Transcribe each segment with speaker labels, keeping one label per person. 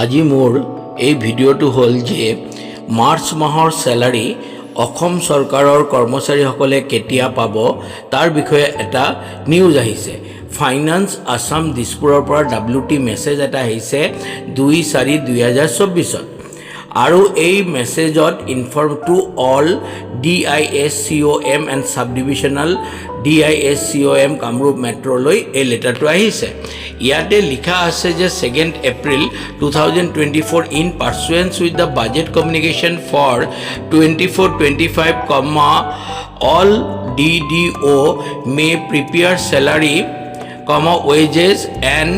Speaker 1: আজি মোৰ এই ভিডিঅ'টো হ'ল যে মাৰ্চ মাহৰ স্যালাৰি অসম চৰকাৰৰ কৰ্মচাৰীসকলে কেতিয়া পাব তাৰ বিষয়ে এটা নিউজ আহিছে। ফাইনান্স আসাম দিছপুৰৰ পৰা WT মেছেজ এটা আহিছে 2/4/2024 আৰু এই মেছেজত inform to all DISCOM and sub divisional DISCOM Kamrup মেট্ৰলৈ এই লেটাৰটো আহিছে। ইয়াতে লিখা আছে যে 2 April 2024 in pursuance with the budget communication for 24-25, all DDO may prepare salary, wages and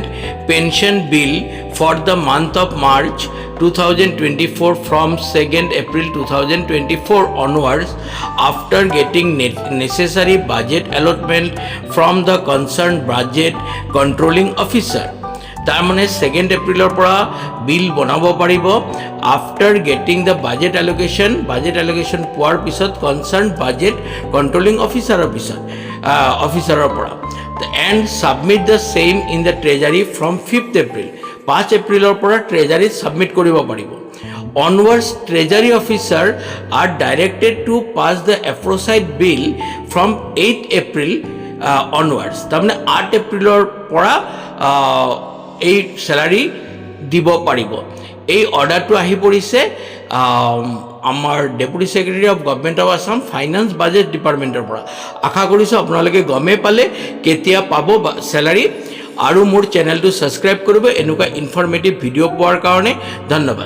Speaker 1: pension bill for the month of March 2024 from 2nd April 2024 onwards after getting necessary budget allotment from the concerned budget controlling officer. তাৰ মানে 2nd এপ্ৰিলৰ পৰা বিল বনাব পাৰিব after getting the budget এলোকেশ্যন পোৱাৰ পিছত concerned budget controlling অফিচাৰৰ পৰা and submit the same in the treasury from 5th April 5 এপ্ৰিলৰ পৰা ট্ৰেজাৰীত ছাবমিট কৰিব পাৰিব। Onwards, Treasury officer are directed to pass the aforesaid bill from 8th April onwards. তাৰমানে 8 এপ্ৰিলৰ পৰা এই স্যালাৰি দিব পাৰিব। এই অৰ্ডাৰটো আহি পৰিছে আমাৰ deputy secretary of government of Assam finance budget ডিপাৰ্টমেণ্টৰ পৰা। আশা কৰিছোঁ আপোনালোকে গমেই পালে কেতিয়া পাব স্যালাৰি, আৰু মোৰ চেনেলটো ছাবস্ক্ৰাইব কৰিব এনেকুৱা ইনফৰ্মেটিভ ভিডিঅ' পোৱাৰ কাৰণে। ধন্যবাদ।